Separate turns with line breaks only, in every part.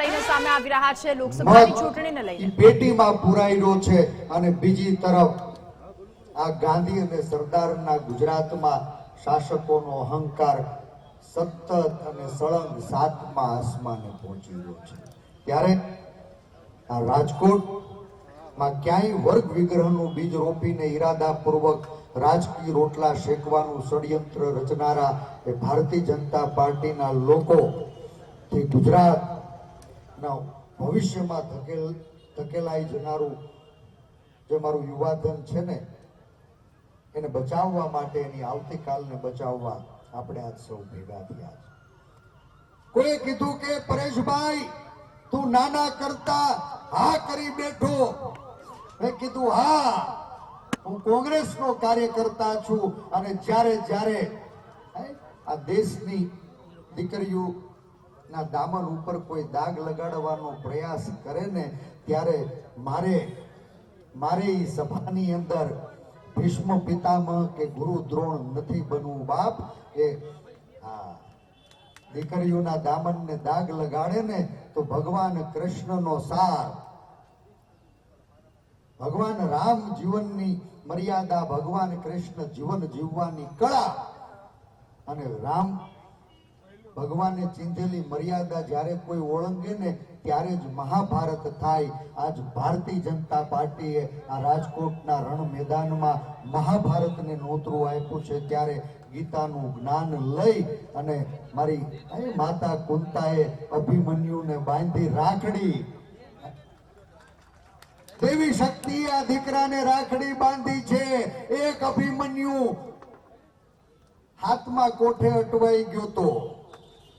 લઈને સામે આવી રહ્યા છે લોકસભાની ચૂંટણીને લઈને
પેટીમાં પુરાઈ રહ્યો છે અને બીજી તરફ આ ગાંધી અને સરદારના ગુજરાતમાં શાસકોનો અહંકાર સતત અને સળંગ સાતમા આસમાને પહોંચી રહ્યો છે ત્યારે આ રાજકોટમાં ક્યાંય વર્ગ વિગ્રહનું બીજ રોપીને ઈરાદાપૂર્વક રાજકીય રોટલા શેકવાનું ષડયંત્ર રચનારા એ ભારતીય જનતા પાર્ટીના લોકો જે ગુજરાતના ભવિષ્યમાં ધકેલાઈ જનારું જે મારું યુવાધન છે ને એને બચાવવા માટે એની આવતીકાલને બચાવવા આપણે આજ સૌ ભેગા થયા છે. કોઈ કીધું કે પરેશભાઈ તું નાના કરતા હા કરી બેઠો. મેં કીધું હા, હું કોંગ્રેસનો કાર્યકર્તા છું અને જ્યારે આ દેશની દીકરીઓના દામન ઉપર કોઈ દાગ લગાડવાનો પ્રયાસ કરે ને ત્યારે મારે ઈ સભાની અંદર ભીષ્મ પિતામહ કે ગુરુ દ્રોણ નથી બનવું બાપ. કે દીકરીઓના દામનને દાગ લગાડે ને તો ભગવાન કૃષ્ણનો સાર, ભગવાન રામ જીવનની મર્યાદા, ભગવાન કૃષ્ણ જીવન જીવવાની કળા અને રામ ભગવાને ચીંધેલી મર્યાદા જ્યારે કોઈ ઓળંગે ને ત્યારે જ મહાભારત થાય. આજ ભારતીય જનતા પાર્ટીએ આ રાજકોટના રણ મેદાનમાં મહાભારતને નોતરું આપ્યું છે. ત્યારે ગીતાનું જ્ઞાન લઈ અને મારી માતા કુંતાએ અભિમન્યુને બાંધી રાખડી, દેવી શક્તિએ આ દીકરાને રાખડી બાંધી છે. એક અભિમન્યુ હાથમાં કોઠે અટવાઈ ગયો તો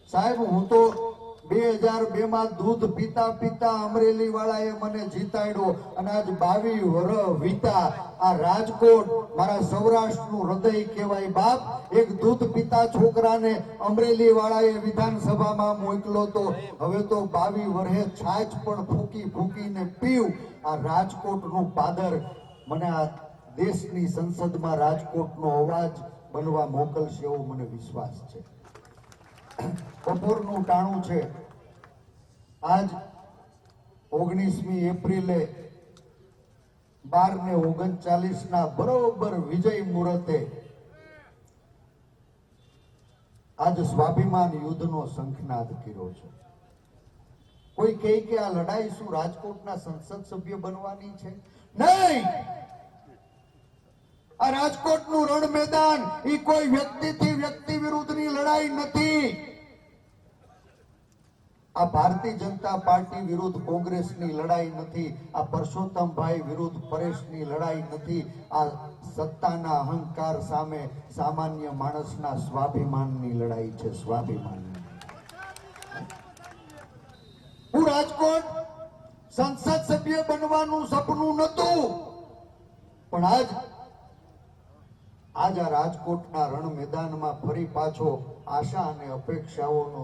સાહેબ, હું તો 2002 માં દૂધ પીતા પીતા અમરેલી વાળાએ મને જીતાડ્યો અને આજ 22 વર્ષ વીતા. આ રાજકોટ મારા સૌરાષ્ટ્રનું હૃદય કહેવાય બાપ. એક દૂધ પીતા છોકરાને અમરેલી વાળાએ વિધાનસભામાં મોકલો તો હવે તો 22 વર્ષે છાછ પણ ફૂકી ફૂકીને પીવું. આ રાજકોટનું પાદર મને આ દેશની સંસદમાં રાજકોટનો અવાજ બનવા મોકલશે એવો મને વિશ્વાસ છે. બપોરનું ટાણું છે. આજ 19મી એપ્રિલે 12:39 ના બરોબર વિજય મુહૂર્તે આજ સ્વાભિમાન યુદ્ધનો શંખનાદ કર્યો છે. કોઈ કહે કે આ લડાઈ શું રાજકોટના સંસદ સભ્ય બનવાની છે? નહીં, આ રાજકોટનું રણ મેદાન એ કોઈ વ્યક્તિથી વ્યક્તિ વિરુદ્ધની લડાઈ નથી. આ ભારતીય જનતા પાર્ટી વિરુદ્ધ કોંગ્રેસની લડાઈ નથી. આ પરસોત્તમભાઈ વિરુદ્ધ પરેશની લડાઈ નથી. આ સત્તાના અહંકાર સામે સામાન્ય માણસના સ્વાભિમાનની લડાઈ છે. સ્વાભિમાનની. હું રાજકોટ સંસદ સભ્ય બનવાનું સપનું નતું, પણ આજ આ રાજકોટના રણ મેદાનમાં ફરી પાછો આશા અને અપેક્ષાઓનો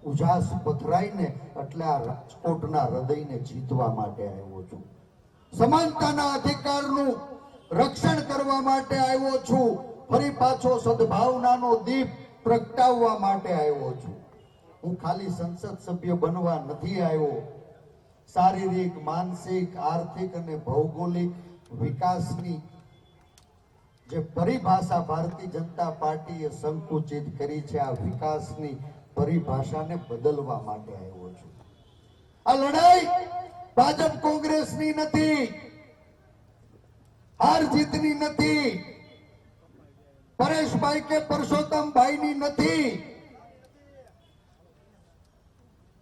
ઉજાસ પથરાઈને એટલે આ રાજકોટના હૃદયને જીતવા માટે આવ્યો છું. સમાનતાના અધિકારનું રક્ષણ કરવા માટે આવ્યો છું. ફરી પાછો સદભાવનાનો દીપ પ્રગટાવવા માટે આવ્યો છું. હું ખાલી સંસદ સભ્ય બનવા નથી આવ્યો. શારીરિક, માનસિક, આર્થિક અને ભૌગોલિક વિકાસની જે પરિભાષા ભારતીય જનતા પાર્ટીએ સંકુચિત કરી છે, આ વિકાસની પરિભાષાને બદલવા માટે આવ્યો છું. આ લડાઈ ભાજપ કોંગ્રેસની નથી, હાર જીતની નથી, પરેશભાઈ કે પરસોત્તમભાઈની નથી.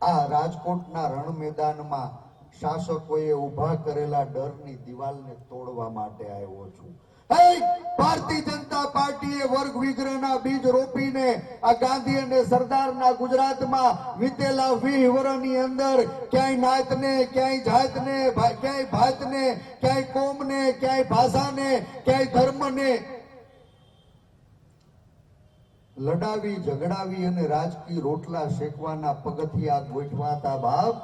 આ રાજકોટના રણ મેદાનમાં શાસકોએ ઉભા કરેલા ડરની દિવાલને તોડવા માટે આવ્યો છું. ભારતીય જનતા પાર્ટીએ વર્ગ વિગ્રહના બીજ રોપીને આ ગાંધી અને સરદારના ગુજરાતમાં વીતેલા 20 વર્ષની અંદર ક્યાંય નાતને, ક્યાંય જાતને, ક્યાંય ભાતને, ક્યાંય કોમને, ક્યાંય ભાષાને, ક્યાંય ધર્મને લડાવી, ઝઘડાવી અને રાજકીય રોટલા શેકવાના પગથિયા ગોઠવાતા બાપ.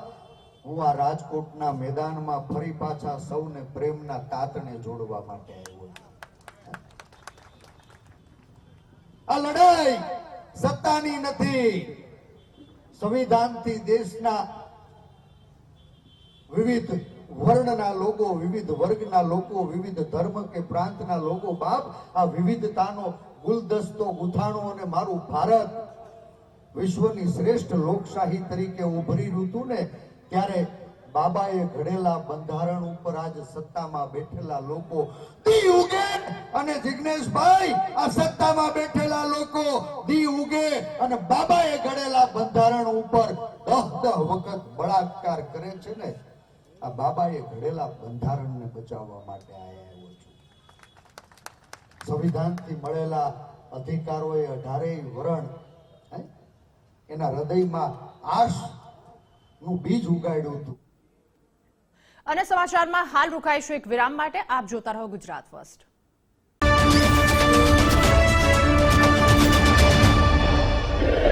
હું આ રાજકોટના મેદાનમાં ફરી પાછા સૌને પ્રેમના તાતને જોડવા માટે આવ્યો છું. આ લડાઈ સત્તાની નથી, સંવિધાનથી દેશના વિવિધ વર્ણના લોકો, વિવિધ વર્ગના લોકો, વિવિધ ધર્મ કે પ્રાંતના લોકો, બાપ આ વિવિધતાનો ગુલદસ્તો ગુથાણો અને મારું ભારત વિશ્વની શ્રેષ્ઠ લોકશાહી તરીકે ઉભરી હતું ને, ત્યારે બાબાએ ઘડેલા બંધારણ ઉપર આજ સત્તામાં બેઠેલા લોકો દી ઉગે. અને જિગ્નેશભાઈ, આ સત્તામાં બેઠેલા લોકો દી ઉગે અને બાબાએ ઘડેલા બંધારણ ઉપર 10 વખત બળાત્કાર કરે છે ને, આ બાબાએ ઘડેલા બંધારણને બચાવવા માટે આવ્યો છું. સંવિધાનથી મળેલા અધિકારોએ 18 વરણ એના હૃદયમાં આશનું બીજ ઉગાડ્યું હતું.
અને સમાચારમાં હાલ રોકાઈશું એક વિરામ માટે. આપ જોતા રહો ગુજરાત ફર્સ્ટ.